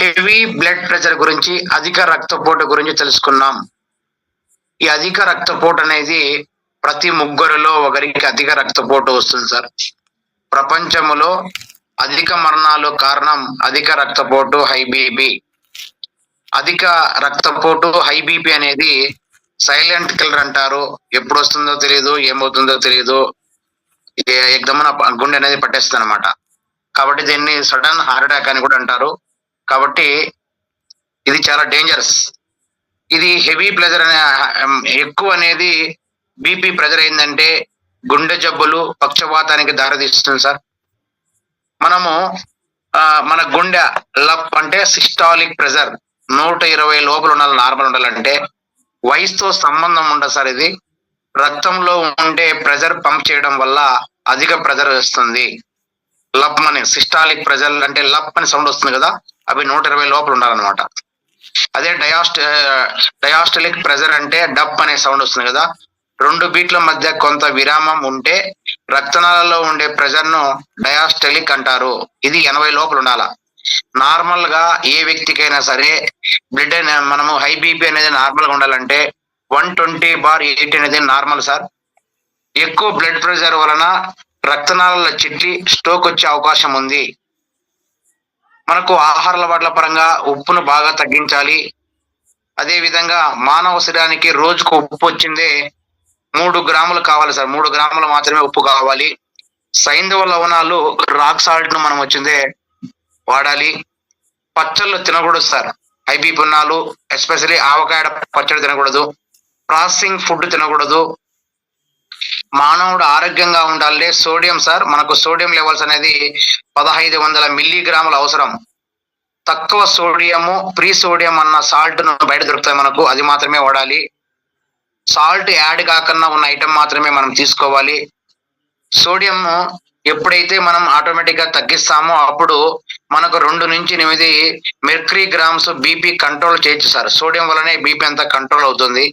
Heavy blood pressure గురించి, అధిక రక్తపోటు గురించి తెలుసుకున్నాం. ఈ అధిక రక్తపోటు అనేది ప్రతి ముగ్గురిలో ఒకరికి అధిక రక్తపోటు వస్తుంది సార్. ప్రపంచంలో అధిక మరణాలు కారణం అధిక రక్తపోటు, హై బీపీ. అధిక రక్తపోటు, హై బీపీ అనేది సైలెంట్ కిల్లర్ అంటారు. ఎప్పుడు వస్తుందో తెలియదు, ఏమవుతుందో తెలియదు, ఎగ్దమ్మన గుండె అనేది పట్టేస్తుంది అనమాట. కాబట్టి దీన్ని సడన్ హార్ట్ అటాక్ అని కూడా అంటారు. కాబట్టి ఇది చాలా డేంజరస్. ఇది హెవీ ప్రెజర్ అనే ఎక్కువ అనేది బీపీ ప్రెజర్ అయిందంటే గుండె జబ్బులు, పక్షవాతానికి దారితీస్తుంది సార్. మనము మన గుండె లప్ అంటే సిస్టాలిక్ ప్రెజర్ 120 లోపల ఉండాలి, నార్మల్ ఉండాలంటే. వయసుతో సంబంధం ఉండదు సార్. ఇది రక్తంలో ఉండే ప్రెజర్ పంప్ చేయడం వల్ల అధిక ప్రెజర్ వస్తుంది. లప్ అని సిస్టాలిక్ ప్రెజర్ అంటే లప్ అని సౌండ్ వస్తుంది కదా, అవి 120 లోపల ఉండాలన్నమాట. అదే డయాస్టలిక్ ప్రెజర్ అంటే డప్ అనే సౌండ్ వస్తుంది కదా, 2 బీట్ల మధ్య కొంత విరామం ఉంటే రక్తనాళాల్లో ఉండే ప్రెజర్ ను డయాస్టలిక్ అంటారు. ఇది 80 లోపల ఉండాల. నార్మల్ గా ఏ వ్యక్తికైనా సరే బ్లడ్ మనము హై బీపీ అనేది నార్మల్ గా ఉండాలంటే 120/80 అనేది నార్మల్ సార్. ఎక్కువ బ్లడ్ ప్రెషర్ వలన రక్తనాళాల చిట్టి స్ట్రోక్ వచ్చే అవకాశం ఉంది. మనకు ఆహార అలవాట్ల పరంగా ఉప్పును బాగా తగ్గించాలి. అదే విధంగా మానవ శరీరానికి రోజుకు ఉప్పు వచ్చిందే 3 గ్రాములు కావాలి సార్. 3 గ్రాములు మాత్రమే ఉప్పు కావాలి. సైంధవ లవణాలు, రాక్ సాల్ట్ ను మనం వచ్చిందే వాడాలి. పచ్చళ్ళు తినకూడదు సార్. హై బీపీ ఉన్నాలు ఎస్పెషల్లీ ఆవకాయ పచ్చడి తినకూడదు. ప్రాసెసింగ్ ఫుడ్ తినకూడదు. మానవుడు ఆరోగ్యంగా ఉండాలంటే సోడియం సార్, మనకు సోడియం లెవెల్స్ అనేది 1500 మిల్లీగ్రాములు అవసరం. తక్కువ సోడియము, ప్రీ సోడియం అన్న సాల్ట్ ను బయట దొరుకుతాయి మనకు, అది మాత్రమే వాడాలి. సాల్ట్ యాడ్ కాకుండా ఉన్న ఐటమ్ మాత్రమే మనం తీసుకోవాలి. సోడియం ఎప్పుడైతే మనం ఆటోమేటిక్ గా తగ్గిస్తామో అప్పుడు మనకు 2 నుంచి 8 మెర్క్యూరీ గ్రామ్స్ బీపీ కంట్రోల్ చేయొచ్చు సార్. సోడియం వల్లనే బీపీ అంతా కంట్రోల్ అవుతుంది.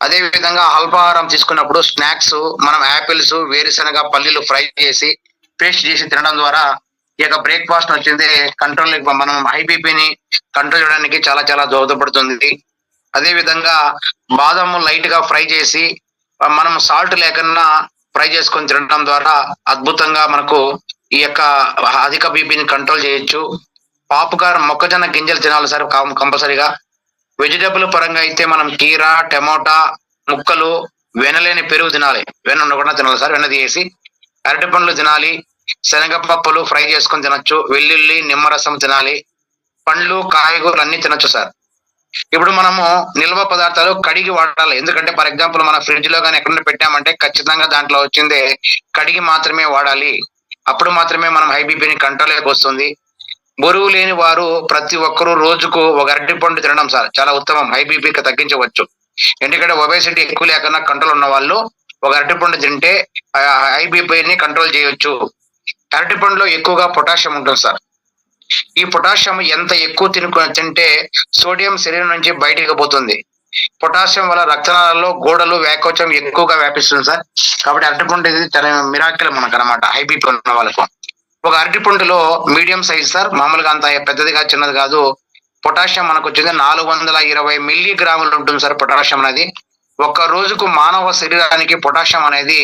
అదే విధంగా అల్పాహారం తీసుకున్నప్పుడు స్నాక్స్ మనం యాపిల్స్, వేరుశనగ, పల్లీలు ఫ్రై చేసి పేస్ట్ చేసి తినడం ద్వారా ఈ యొక్క బ్రేక్ఫాస్ట్ వచ్చింది కంట్రోల్, మనం హై బీపీని కంట్రోల్ చేయడానికి చాలా చాలా దోహదపడుతుంది. అదే విధంగా బాదము లైట్ గా ఫ్రై చేసి మనం సాల్ట్ లేకుండా ఫ్రై చేసుకొని తినడం ద్వారా అద్భుతంగా మనకు ఈ యొక్క అధిక బీపీని కంట్రోల్ చేయొచ్చు. పాపుకారం, మొక్కజొన్న గింజలు తినాలి సార్ కంపల్సరీగా. వెజిటబుల్ పరంగా అయితే మనం కీరా, టమోటా ముక్కలు, వెనలేని పెరుగు తినాలి. వెన్న ఉండకుండా తినాలి సార్, వెన్న తీసి. అరటి పండ్లు తినాలి. శనగపప్పులు ఫ్రై చేసుకొని తినొచ్చు. వెల్లుల్లి, నిమ్మరసం తినాలి. పండ్లు, కాయగూరలు అన్ని తినొచ్చు సార్. ఇప్పుడు మనము నిల్వ పదార్థాలు కడిగి వాడాలి. ఎందుకంటే ఫర్ ఎగ్జాంపుల్ మన ఫ్రిడ్జ్ లో కానీ ఎక్కడ పెట్టామంటే ఖచ్చితంగా దాంట్లో వచ్చిందే కడిగి మాత్రమే వాడాలి. అప్పుడు మాత్రమే మనం హై బీపీని కంట్రోల్లోకి వస్తుంది. బరువు లేని వారు ప్రతి ఒక్కరూ రోజుకు ఒక అరటి పండు తినడం సార్ చాలా ఉత్తమం. హై బీపీకి తగ్గించవచ్చు. ఎందుకంటే ఒబేసిటీ ఎక్కువ లేకుండా కంట్రోల్ ఉన్న వాళ్ళు ఒక అరటి పండు తింటే హై బీపీని కంట్రోల్ చేయొచ్చు. అరటి పండులో ఎక్కువగా పొటాషియం ఉంటుంది సార్. ఈ పొటాషియం ఎంత ఎక్కువ తింటే సోడియం శరీరం నుంచి బయటకు పోతుంది. పొటాషియం వల్ల రక్తనాళాల్లో గోడలు, వ్యాకోచం ఎక్కువగా వ్యాపిస్తుంది సార్. కాబట్టి అరటిపండు ఇది చాలా మిరాకిల్ మనకు అనమాట హై బీపీ ఉన్న వాళ్ళకు. ఒక అరటిపండులో మీడియం సైజ్ సార్, మామూలుగా అంత పెద్దదిగా చిన్నది కాదు. పొటాషియం మనకు వచ్చింది 420 మిల్లీగ్రాములు ఉంటుంది సార్ పొటాషియం అనేది. ఒక్క రోజుకు మానవ శరీరానికి పొటాషియం అనేది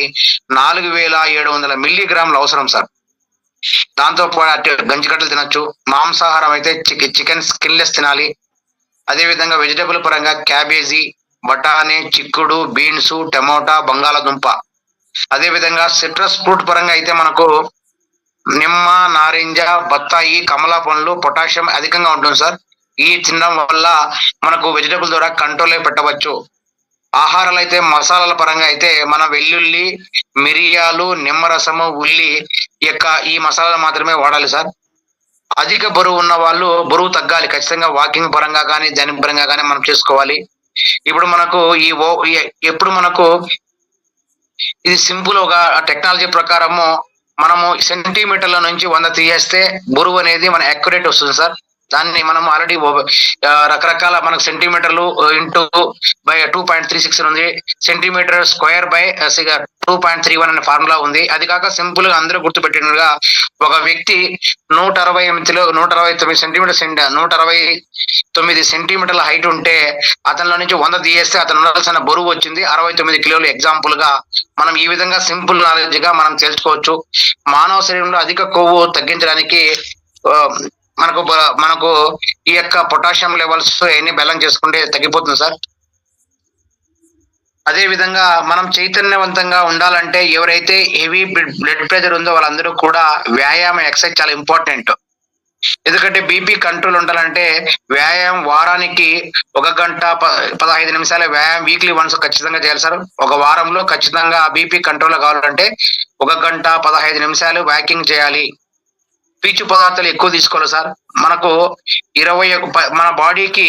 4700 మిల్లీగ్రాములు అవసరం సార్. దాంతో పాటు గంజికట్టలు తినొచ్చు. మాంసాహారం అయితే చికెన్ స్కిన్లెస్ తినాలి. అదే విధంగా వెజిటబుల్ పరంగా క్యాబేజీ, బఠానీ, చిక్కుడు, బీన్స్, టమోటా, బంగాళాదుంప. అదే విధంగా సిట్రస్ ఫ్రూట్ పరంగా అయితే మనకు నిమ్మ, నారింజ, బత్తాయి, కమలా పండ్లు పొటాషియం అధికంగా ఉంటుంది సార్. ఈ తినడం వల్ల మనకు వెజిటబుల్ ద్వారా కంట్రోల్ పెట్టవచ్చు. ఆహారాలు అయితే మసాలాల పరంగా అయితే మన వెల్లుల్లి, మిరియాలు, నిమ్మరసము, ఉల్లి ఈ మసాలాలు మాత్రమే వాడాలి సార్. అధిక బరువు ఉన్న వాళ్ళు బరువు తగ్గాలి ఖచ్చితంగా. వాకింగ్ పరంగా కానీ దాని పరంగా కానీ మనం చేసుకోవాలి. ఇప్పుడు మనకు ఎప్పుడు మనకు ఇది సింపుల్ ఒక టెక్నాలజీ ప్రకారము మనము సెంటీమీటర్ల నుంచి 100 తీయేస్తే బరువు అనేది మన అక్యురేట్ వస్తుంది సార్. దాన్ని మనం ఆల్రెడీ రకరకాల మనకు సెంటీమీటర్లు ఇంటూ బై 2.36 ఉంది, సెంటీమీటర్ స్క్వేర్ బై 2.31 అనే ఫార్ములా ఉంది. అది కాక సింపుల్ గా అందరూ గుర్తుపెట్టినట్టుగా ఒక వ్యక్తి 169 సెంటీమీటర్ 169 సెంటీమీటర్ల హైట్ ఉంటే అతనిలో నుంచి 100 తీయేస్తే అతను ఉండాల్సిన బరువు వచ్చింది 69 కిలోలు. ఎగ్జాంపుల్ గా మనం ఈ విధంగా సింపుల్ నాలెడ్జ్ గా మనం తెలుసుకోవచ్చు. మానవ శరీరంలో అధిక కొవ్వు తగ్గించడానికి మనకు ఈ యొక్క పొటాషియం లెవెల్స్ ఎన్ని బ్యాలెన్స్ చేసుకుంటే తగ్గిపోతుంది సార్. అదే విధంగా మనం చైతన్యవంతంగా ఉండాలంటే ఎవరైతే హెవీ బ్లడ్ ప్రెషర్ ఉందో వాళ్ళందరూ కూడా వ్యాయామం, ఎక్సర్సైజ్ చాలా ఇంపార్టెంట్. ఎందుకంటే బీపీ కంట్రోల్ ఉండాలంటే వ్యాయామం వారానికి 1 గంట 15 నిమిషాల వ్యాయామం వీక్లీ వన్స్ ఖచ్చితంగా చేయాలి సార్. ఒక వారంలో ఖచ్చితంగా బీపీ కంట్రోల్ కావాలంటే 1 గంట 15 నిమిషాలు వాకింగ్ చేయాలి. పీచు పదార్థాలు ఎక్కువ తీసుకోవాలి సార్. మనకు మన బాడీకి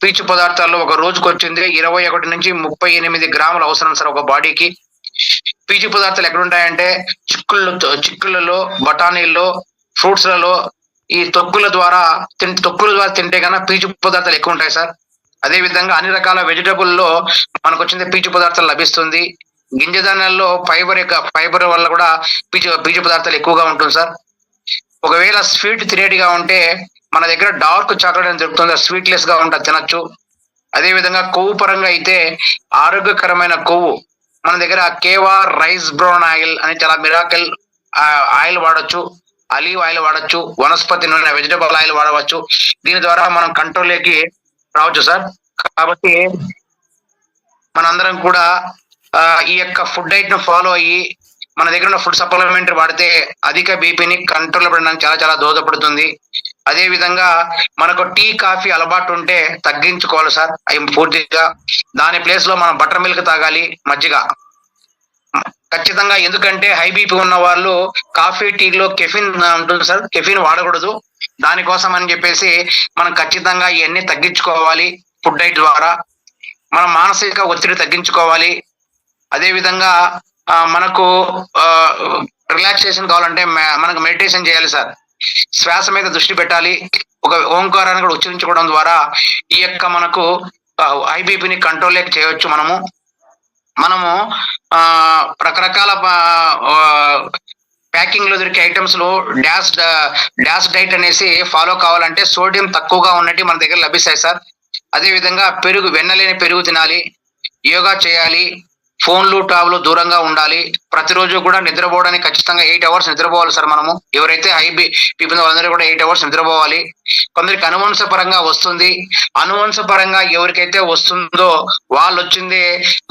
పీచు పదార్థాల్లో ఒక రోజుకు వచ్చింది 21 నుంచి 38 గ్రాములు అవసరం సార్ ఒక బాడీకి. పీచు పదార్థాలు ఎక్కడ ఉంటాయంటే చిక్కులలో, బఠానీల్లో, ఫ్రూట్స్లలో, ఈ తొక్కుల ద్వారా తింటే కన్నా పీచు పదార్థాలు ఎక్కువ ఉంటాయి సార్. అదే విధంగా అన్ని రకాల వెజిటబుల్లో మనకు వచ్చింది పీచు పదార్థాలు లభిస్తుంది. గింజధాన్యాల్లో ఫైబర్ వల్ల కూడా పీచు పదార్థాలు ఎక్కువగా ఉంటుంది సార్. ఒకవేళ స్వీట్ తినేటిగా ఉంటే మన దగ్గర డార్క్ చాక్లెట్ అని దొరుకుతుంది, స్వీట్లెస్ గా ఉంటుంది, తినచ్చు. అదే విధంగా కొవ్వు పరంగా అయితే ఆరోగ్యకరమైన కొవ్వు మన దగ్గర కేవా రైస్ బ్రౌన్ ఆయిల్ అని చాలా మిరాకిల్ ఆయిల్ వాడచ్చు, ఆలివ్ ఆయిల్ వాడచ్చు, వనస్పతి నూనె వెజిటబుల్ ఆయిల్ వాడవచ్చు. దీని ద్వారా మనం కంట్రోల్లోకి రావచ్చు సార్. కాబట్టి మనందరం కూడా ఈ యొక్క ఫుడ్ డైట్ ను ఫాలో అయ్యి మన దగ్గర ఉన్న ఫుడ్ సప్లిమెంటరీ వాడితే అధిక బీపీని కంట్రోల్ పడడానికి చాలా చాలా దోహదపడుతుంది. అదే విధంగా మనకు టీ, కాఫీ అలవాటు ఉంటే తగ్గించుకోవాలి సార్ అవి పూర్తిగా. దాని ప్లేస్ లో మనం బటర్ మిల్క్ తాగాలి, మజ్జిగ ఖచ్చితంగా. ఎందుకంటే హై బీపీ ఉన్న వాళ్ళు కాఫీ, టీలో కెఫిన్ ఉంటుంది సార్, కెఫిన్ వాడకూడదు. దానికోసం అని చెప్పేసి మనం ఖచ్చితంగా ఇవన్నీ తగ్గించుకోవాలి ఫుడ్ డైట్ ద్వారా. మనం మానసిక ఒత్తిడి తగ్గించుకోవాలి. అదే విధంగా మనకు రిలాక్సేషన్ కావాలంటే మనకు మెడిటేషన్ చేయాలి సార్. శ్వాస మీద దృష్టి పెట్టాలి. ఒక ఓంకారాన్ని కూడా ఉచ్చరించుకోవడం ద్వారా ఈ యొక్క మనకు హై బీపీని కంట్రోల్ చేయవచ్చు. మనము రకరకాల ప్యాకింగ్ లో దొరికే ఐటమ్స్ లో డాష్ డైట్ అనేసి ఫాలో కావాలంటే సోడియం తక్కువగా ఉన్నట్టు మన దగ్గర లభిస్తాయి సార్. అదే విధంగా వెన్నలేని పెరుగు తినాలి, యోగా చేయాలి, ఫోన్లు, ట్యాబ్లు దూరంగా ఉండాలి. ప్రతిరోజు కూడా నిద్రపోవడానికి ఖచ్చితంగా 8 అవర్స్ నిద్రపోవాలి సార్. మనము ఎవరైతే హై బీపీ వాళ్ళందరూ కూడా 8 అవర్స్ నిద్రపోవాలి. కొందరికి అనువంశపరంగా వస్తుంది. అనువంశపరంగా ఎవరికైతే వస్తుందో వాళ్ళు వచ్చింది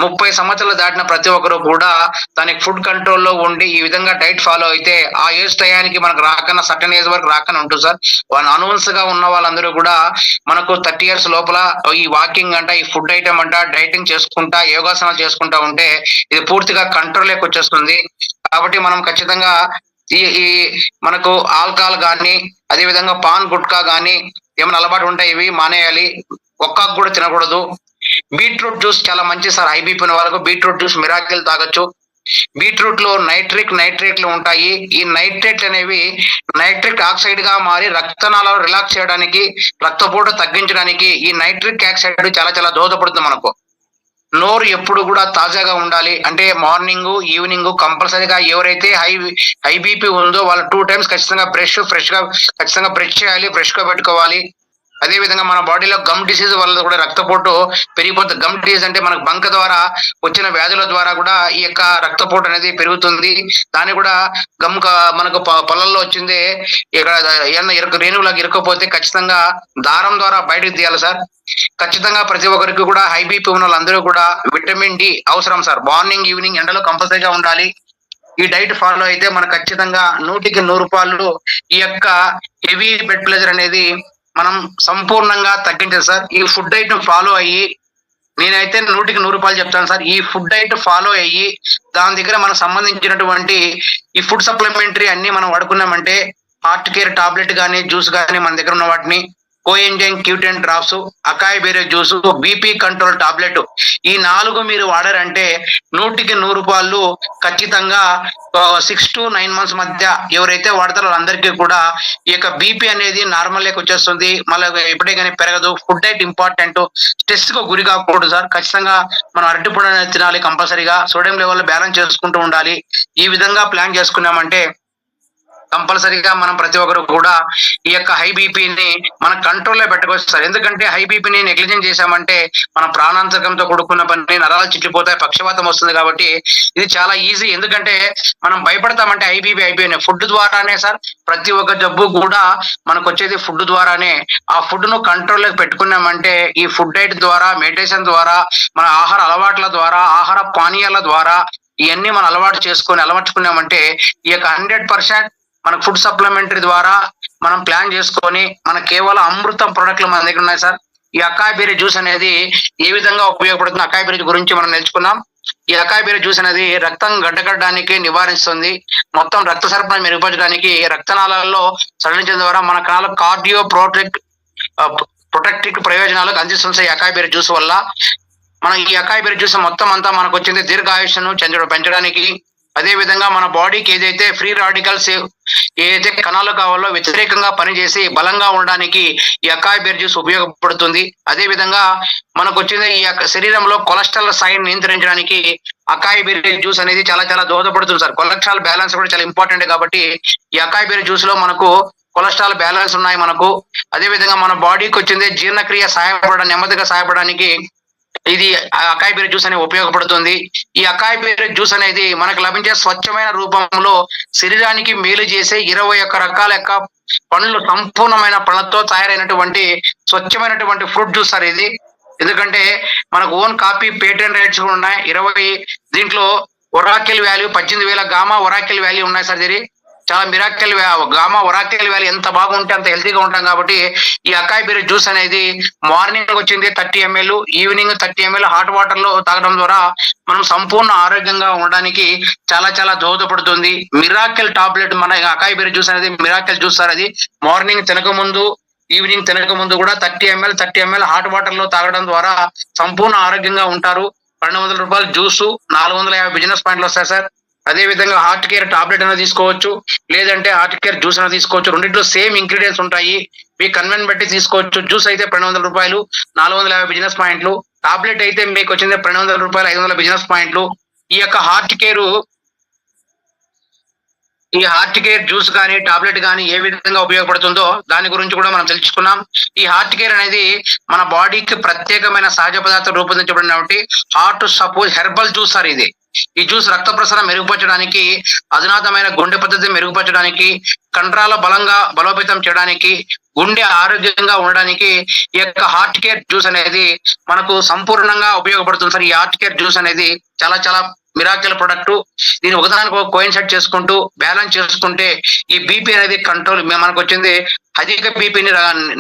30 సంవత్సరాలు దాటిన ప్రతి ఒక్కరు కూడా దానికి ఫుడ్ కంట్రోల్లో ఉండి ఈ విధంగా డైట్ ఫాలో అయితే ఆ ఏజ్ టయానికి మనకు రాకన్నా సర్టన్ ఏజ్ వరకు రాకన్నా ఉంటుంది సార్. వాళ్ళు అనువంశగా ఉన్న వాళ్ళందరూ కూడా మనకు 30 years లోపల ఈ వాకింగ్ అంట, ఈ ఫుడ్ ఐటమ్ అంట, డైటింగ్ చేసుకుంటా, యోగాసనాలు చేసుకుంటా ఉంటే ఇది పూర్తిగా కంట్రోల్లోకి వచ్చేస్తుంది. కాబట్టి మనం ఖచ్చితంగా ఈ మనకు ఆల్కహాల్ కానీ, అదే విధంగా పాన్, గుట్కా కానీ ఏమైనా అలవాటు ఉంటాయి, ఇవి మానేయాలి. ఒక్కాకు కూడా తినకూడదు. బీట్రూట్ జ్యూస్ చాలా మంచి సార్. హై బీపీ ఉన్న వాళ్ళకు బీట్రూట్ జ్యూస్ మిరాకిల్ తాగొచ్చు. బీట్రూట్ లో నైట్రేట్లు ఉంటాయి. ఈ నైట్రేట్లు అనేవి నైట్రిక్ ఆక్సైడ్ గా మారి రక్తనాళాలు రిలాక్స్ చేయడానికి, రక్తపోటు తగ్గించడానికి ఈ నైట్రిక్ ఆక్సైడ్ చాలా చాలా దోహదపడుతుంది మనకు. నోరు ఎప్పుడు కూడా తాజాగా ఉండాలి. అంటే మార్నింగ్, ఈవినింగ్ కంపల్సరీగా ఎవరైతే హై బీపీ ఉందో వాళ్ళు 2 times ఖచ్చితంగా ఖచ్చితంగా బ్రష్ చేయాలి, ఫ్రెష్ గా పెట్టుకోవాలి. అదే విధంగా మన బాడీలో గమ్ డిసీజ్ వల్ల కూడా రక్తపోటు పెరిగిపోతుంది. గమ్ డిసీజ్ అంటే మనకు బంక ద్వారా వచ్చిన వ్యాధుల ద్వారా కూడా ఈ యొక్క రక్తపోటు అనేది పెరుగుతుంది. దాన్ని కూడా మనకు పొలంలో వచ్చింది ఇక్కడ ఏమన్నా రేణువులకు ఇరుక్కపోతే ఖచ్చితంగా దారం ద్వారా బయటకు తీయాలి సార్. ఖచ్చితంగా ప్రతి ఒక్కరికి కూడా హై బీపీ ఉన్న వాళ్ళందరూ కూడా విటమిన్ డి అవసరం సార్. మార్నింగ్, ఈవినింగ్ ఎండలో కంపల్సరీగా ఉండాలి. ఈ డైట్ ఫాలో అయితే మనకు ఖచ్చితంగా 100కి 100 ఈ యొక్క హెవీ బ్లడ్ ప్రెషర్ అనేది మనం సంపూర్ణంగా తగ్గించాలి సార్. ఈ ఫుడ్ డైట్ ఫాలో అయ్యి నేనైతే 100కి 100 చెప్తాను సార్. ఈ ఫుడ్ డైట్ ఫాలో అయ్యి దాని దగ్గర మనకు సంబంధించినటువంటి ఈ ఫుడ్ సప్లిమెంటరీ అన్ని మనం వాడుకున్నామంటే హార్ట్ కేర్ టాబ్లెట్ కానీ, జ్యూస్ కానీ మన దగ్గర ఉన్న వాటిని, coenzyme Q10 drops, acai berry juice, BP control tablet, ఈ 4 మీరు వాడారంటే 100కి 100 ఖచ్చితంగా 6 to 9 months మధ్య ఎవరైతే వాడతారో వాళ్ళందరికీ కూడా ఈ యొక్క బీపీ అనేది నార్మల్ లెక్క వచ్చేస్తుంది. మళ్ళీ ఎప్పుడే కానీ పెరగదు. Food diet important. స్ట్రెస్ కు గురి కాకూడదు సార్. ఖచ్చితంగా మనం అరటిపండు అనేది తినాలి కంపల్సరీగా. సోడియం లెవెల్ బ్యాలెన్స్ చేసుకుంటూ ఉండాలి. ఈ విధంగా ప్లాన్ చేసుకున్నామంటే కంపల్సరీగా మనం ప్రతి ఒక్కరు కూడా ఈ యొక్క హై బీపీని మన కంట్రోల్లో పెట్టుకోవచ్చు సార్. ఎందుకంటే హై బీపీని నెగ్లిజెన్స్ చేశామంటే మన ప్రాణాంతకంతో కూడుకున్న పని, నరాలు చిట్లిపోతాయి, పక్షవాతం వస్తుంది. కాబట్టి ఇది చాలా ఈజీ. ఎందుకంటే మనం భయపడతామంటే హై బీపీ ఫుడ్ ద్వారానే సార్. ప్రతి ఒక్క జబ్బు కూడా మనకు వచ్చేది ఫుడ్ ద్వారానే. ఆ ఫుడ్ ను కంట్రోల్లో పెట్టుకున్నామంటే ఈ ఫుడ్ డైట్ ద్వారా, మెడిటేషన్ ద్వారా, మన ఆహార అలవాట్ల ద్వారా, ఆహార పానీయాల ద్వారా ఇవన్నీ మనం అలవర్చుకున్నామంటే ఈ యొక్క 100% మన ఫుడ్ సప్లిమెంటరీ ద్వారా మనం ప్లాన్ చేసుకొని మన కేవలం అమృతం ప్రొడక్ట్లు మన దగ్గర ఉన్నాయి సార్. ఈ అకాయ్ బెర్రీ జ్యూస్ అనేది ఏ విధంగా ఉపయోగపడుతుంది, అకాయ్ బెర్రీ గురించి మనం నేర్చుకున్నాం. ఈ అకాయ్ బెర్రీ జ్యూస్ అనేది రక్తం గడ్డకట్టడానికి నివారిస్తుంది. మొత్తం రక్త సరఫరా మెరుగుపరచడానికి, రక్తనాళాలలో సడలించడం ద్వారా మన కణాలకు కార్డియో ప్రొటెక్టివ్ ప్రయోజనాలకు అందిస్తుంది ఈ అకాయ్ బెర్రీ జ్యూస్ వల్ల. మనం ఈ అకాయ్ బెర్రీ జ్యూస్ మొత్తం అంతా మనకు వచ్చింది దీర్ఘాయుష్ను పెంచడానికి. అదే విధంగా మన బాడీకి ఏదైతే ఫ్రీ రాడికల్స్ ఏదైతే కణాలు కావాలో వ్యతిరేకంగా పనిచేసి బలంగా ఉండడానికి ఈ అకాయ్ బెర్రీ జ్యూస్ ఉపయోగపడుతుంది. అదే విధంగా మనకు వచ్చింది ఈ శరీరంలో కొలెస్ట్రాల్ స్థాయిని నియంత్రించడానికి అకాయ్ బెర్రీ జ్యూస్ అనేది చాలా చాలా దోహదపడుతుంది సార్. కొలెస్ట్రాల్ బ్యాలెన్స్ కూడా చాలా ఇంపార్టెంట్ కాబట్టి ఈ అకాయ్ బెర్రీ జ్యూస్ లో మనకు కొలెస్ట్రాల్ బ్యాలెన్స్ ఉన్నాయి మనకు. అదే విధంగా మన బాడీకి వచ్చింది జీర్ణక్రియ నెమ్మదిగా సహాయపడడానికి ఇది అకాయ్ బెర్రీ జ్యూస్ అనేది ఉపయోగపడుతుంది. ఈ అకాయ్ బెర్రీ జ్యూస్ అనేది మనకు లభించే స్వచ్ఛమైన రూపంలో శరీరానికి మేలు చేసే 21 రకాల యొక్క పండ్లు, సంపూర్ణమైన పండ్లతో తయారైనటువంటి స్వచ్ఛమైనటువంటి ఫ్రూట్ జ్యూస్ సార్ ఇది. ఎందుకంటే మనకు ఓన్ కాపీ పేటెంట్ రైట్స్ కూడా ఉన్నాయి 20. దీంట్లో Oracle value 18,000 gamma Oracle value ఉన్నాయి సార్. ఇది చాలా మిరాకిల్ గామా ఒరాకిల్ వాల్యూ ఎంత బాగుంటే అంత హెల్తీగా ఉంటాం. కాబట్టి ఈ అకాయ్ బెర్రీ జ్యూస్ అనేది మార్నింగ్ వచ్చింది 30 ml, evening 30 ml hot water లో తాగడం ద్వారా మనం సంపూర్ణ ఆరోగ్యంగా ఉండడానికి చాలా చాలా దోహదపడుతుంది. మిరాకిల్ టాబ్లెట్ మన అకాయ్ బెర్రీ జ్యూస్ అనేది మిరాకిల్ జ్యూస్ సార్. అది మార్నింగ్ తినక ముందు, ఈవినింగ్ తినక ముందు కూడా 30 ml హాట్ వాటర్ లో తాగడం ద్వారా సంపూర్ణ ఆరోగ్యంగా ఉంటారు. 200 రూపాయల జ్యూస్, 450 బిజినెస్ పాయింట్లు వస్తాయి సార్. అదే విధంగా హార్ట్ కేర్ టాబ్లెట్ అనేది తీసుకోవచ్చు, లేదంటే హార్ట్ కేర్ జ్యూస్ అనేది తీసుకోవచ్చు. రెండింటిలో సేమ్ ఇంగ్రీడియంట్స్ ఉంటాయి. మీ కన్వెన్ బట్టి తీసుకోవచ్చు. జ్యూస్ అయితే 200 రూపాయలు, 450 బిజినెస్ పాయింట్లు. టాబ్లెట్ అయితే మీకు వచ్చింది 200 రూపాయలు, 500 బిజినెస్ పాయింట్లు. ఈ యొక్క హార్ట్ కేర్ జ్యూస్ కానీ టాబ్లెట్ కానీ ఏ విధంగా ఉపయోగపడుతుందో దాని గురించి కూడా మనం తెలుసుకున్నాం. ఈ హార్ట్ కేర్ అనేది మన బాడీకి ప్రత్యేకమైన సహజ పదార్థం రూపొందించబడినటువంటి heart suppose herbal juice sir ఇది. ఈ జ్యూస్ రక్త ప్రసరణ మెరుగుపరచడానికి, అధునాతమైన గుండె పద్ధతి మెరుగుపరచడానికి, కండరాల బలోపేతం చేయడానికి, గుండె ఆరోగ్యంగా ఉండడానికి ఈ యొక్క హార్ట్ కేర్ జ్యూస్ అనేది మనకు సంపూర్ణంగా ఉపయోగపడుతుంది సార్. ఈ హార్ట్ కేర్ జ్యూస్ అనేది చాలా చాలా మిరాకిల్ ప్రొడక్ట్. దీన్ని ఒకదానికి కోయిన్సైడ్ చేసుకుంటూ బ్యాలెన్స్ చేసుకుంటే ఈ బీపీ అనేది కంట్రోల్ మనకు వచ్చింది అధిక బీపీని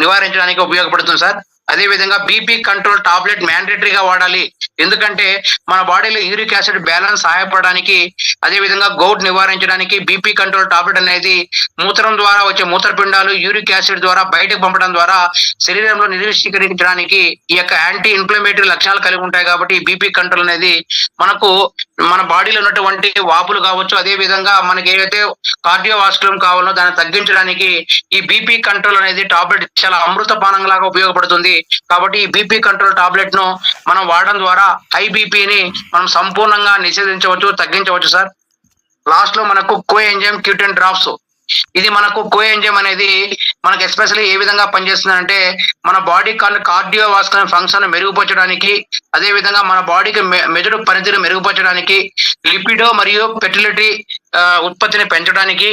నివారించడానికి ఉపయోగపడుతుంది సార్. అదే విధంగా బీపీ కంట్రోల్ టాబ్లెట్ మ్యాండేటరీగా వాడాలి. ఎందుకంటే మన బాడీలో యూరిక్ యాసిడ్ బ్యాలెన్స్ సహాయపడడానికి, అదే విధంగా గౌట్ నివారించడానికి బీపీ కంట్రోల్ టాబ్లెట్ అనేది మూత్రం ద్వారా వచ్చే మూత్రపిండాలు యూరిక్ యాసిడ్ ద్వారా బయటకు పంపడం ద్వారా శరీరంలో నిరీక్షీకరించడానికి ఈ యొక్క యాంటీ ఇన్ఫ్లమేటరీ లక్షణాలు కలిగి ఉంటాయి. కాబట్టి బీపీ కంట్రోల్ అనేది మనకు మన బాడీలో ఉన్నటువంటి వాపులు కావచ్చు, అదే విధంగా మనకి ఏదైతే కార్డియోవాస్కులర్ కావాలో దాన్ని తగ్గించడానికి ఈ బీపీ కంట్రోల్ అనేది టాబ్లెట్ చాలా అమృత పానం లాగా ఉపయోగపడుతుంది. కాబట్టి ఈ బీపీ కంట్రోల్ టాబ్లెట్ ను మనం వాడడం ద్వారా హై బీపీని మనం సంపూర్ణంగా నిషేధించవచ్చు, తగ్గించవచ్చు సార్. లాస్ట్ లో మనకు కోఎంజైమ్ Q10 డ్రాప్స్. ఇది మనకు కోఎంజైమ్ అనేది మనకు ఎస్పెషల్లీ ఏ విధంగా పనిచేస్తుందంటే మన బాడీ కార్డియోవాస్కులర్ ఫంక్షన్ మెరుగుపరచడానికి, అదే విధంగా మన బాడీకి మెదడు పనితీరు మెరుగుపరచడానికి, లిపిడో మరియు ఫెర్టిలిటీ ఉత్పత్తిని పెంచడానికి,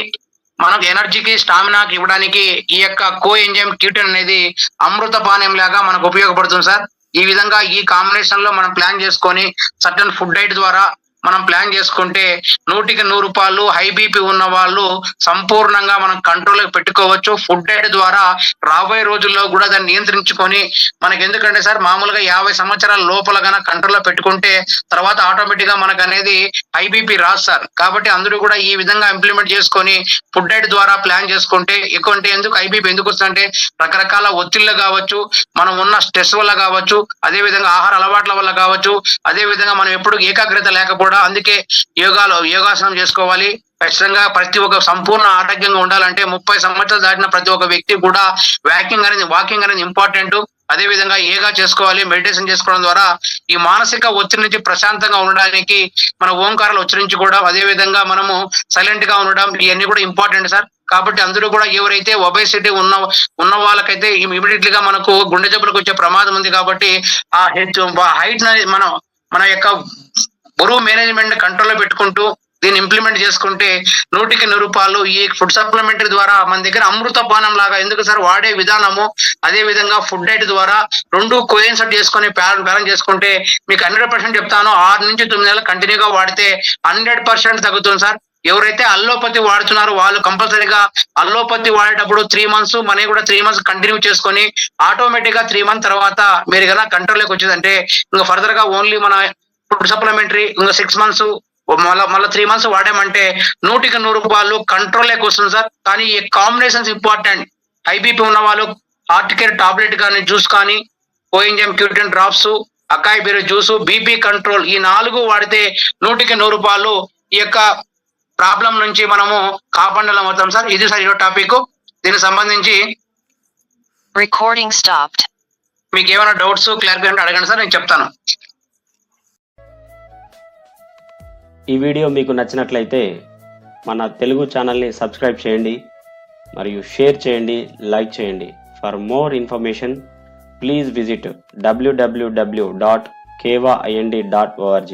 మనకు ఎనర్జీకి స్టామినాకి ఇవ్వడానికి ఈ యొక్క కోఎంజైమ్ Q10 అనేది అమృత పానీయం లాగా మనకు ఉపయోగపడుతుంది సార్. ఈ విధంగా ఈ కాంబినేషన్ లో మనం ప్లాన్ చేసుకొని సర్టన్ ఫుడ్ డైట్ ద్వారా మనం ప్లాన్ చేసుకుంటే 100% హై బీపీ ఉన్న వాళ్ళు సంపూర్ణంగా మనం కంట్రోల్ పెట్టుకోవచ్చు. ఫుడ్ డైట్ ద్వారా రాబోయే రోజుల్లో కూడా దాన్ని నియంత్రించుకొని మనకి, ఎందుకంటే సార్ మామూలుగా 50 సంవత్సరాల లోపల కన్నా కంట్రోల్లో పెట్టుకుంటే తర్వాత ఆటోమేటిక్ గా మనకు అనేది హై బీపీ రాదు సార్. కాబట్టి అందరూ కూడా ఈ విధంగా ఇంప్లిమెంట్ చేసుకొని ఫుడ్ డైట్ ద్వారా ప్లాన్ చేసుకుంటే ఎక్కువ, అంటే ఎందుకు హై బీపీ ఎందుకు వస్తుందంటే రకరకాల ఒత్తిళ్లు కావచ్చు, మనం ఉన్న స్ట్రెస్ వల్ల కావచ్చు, అదే విధంగా ఆహార అలవాట్ల వల్ల కావచ్చు, అదే విధంగా మనం ఎప్పుడు ఏకాగ్రత లేకపోవడం. అందుకే యోగాసనం చేసుకోవాలి. ఖచ్చితంగా ప్రతి ఒక్క సంపూర్ణ ఆరోగ్యంగా ఉండాలంటే 30 సంవత్సరాలు దాటిన ప్రతి ఒక్క వ్యక్తి కూడా వాకింగ్ అనేది ఇంపార్టెంట్. అదే విధంగా యోగా చేసుకోవాలి, మెడిటేషన్ చేసుకోవడం ద్వారా ఈ మానసిక ఒత్తిడి నుంచి ప్రశాంతంగా ఉండడానికి మన ఓంకారాలు ఉచ్చరించుకోవడం, అదే విధంగా మనము సైలెంట్ గా ఉండడం, ఇవన్నీ కూడా ఇంపార్టెంట్ సార్. కాబట్టి అందరూ కూడా ఎవరైతే ఒబేసిటీ ఉన్న వాళ్ళకైతే ఇమీడియట్లీ గా మనకు గుండె జబ్బులకు వచ్చే ప్రమాదం ఉంది. కాబట్టి ఆ హైట్ మన యొక్క బరువు మేనేజ్మెంట్ కంట్రోల్లో పెట్టుకుంటూ దీన్ని ఇంప్లిమెంట్ చేసుకుంటే 100% ఈ ఫుడ్ సప్లిమెంటరీ ద్వారా మన దగ్గర అమృత పానం లాగా, ఎందుకు సార్ వాడే విధానము అదే విధంగా ఫుడ్ డైట్ ద్వారా రెండు కోయిన్సైడ్ చేసుకుని బ్యాలెన్స్ చేసుకుంటే మీకు 100% చెప్తాను, 6 నుంచి 9 నెలలు కంటిన్యూగా వాడితే 100% తగ్గుతుంది సార్. ఎవరైతే అల్లోపతి వాడుతున్నారో వాళ్ళు కంపల్సరీగా అల్లోపతి వాడేటప్పుడు 3 మంత్స్ మనకి కూడా 3 మంత్స్ కంటిన్యూ చేసుకొని ఆటోమేటిక్ గా 3 మంత్ తర్వాత మీరు కన్నా కంట్రోల్లోకి వచ్చేదంటే ఇంకా ఫర్దర్ గా ఓన్లీ మన ఫుడ్ సప్లిమెంటరీ ఇంకా 6 మంత్స్ మళ్ళీ 3 మంత్స్ వాడామంటే 100% కంట్రోల్ లేక వస్తుంది సార్. కానీ ఈ కాంబినేషన్స్ ఇంపార్టెంట్. హై బీపీ ఉన్న వాళ్ళు హార్ట్ కేర్ టాబ్లెట్ కానీ, జ్యూస్ కానీ, coenzyme Q ten drops, acai berry juice, BP control, ఈ 4 వాడితే 100% ఈ యొక్క ప్రాబ్లం నుంచి మనము కాపాడలం అవుతాం సార్. ఇది సార్ ఈరోజు టాపిక్. దీనికి సంబంధించి రికార్డింగ్ స్టాప్డ్. మీకు ఏమైనా డౌట్స్ క్లారిఫికేషన్ అడగండి సార్, నేను చెప్తాను. ఈ వీడియో మీకు నచ్చినట్లయితే మన తెలుగు ఛానల్ని సబ్స్క్రైబ్ చేయండి మరియు షేర్ చేయండి, లైక్ చేయండి. For more information please visit www.kevaind.org.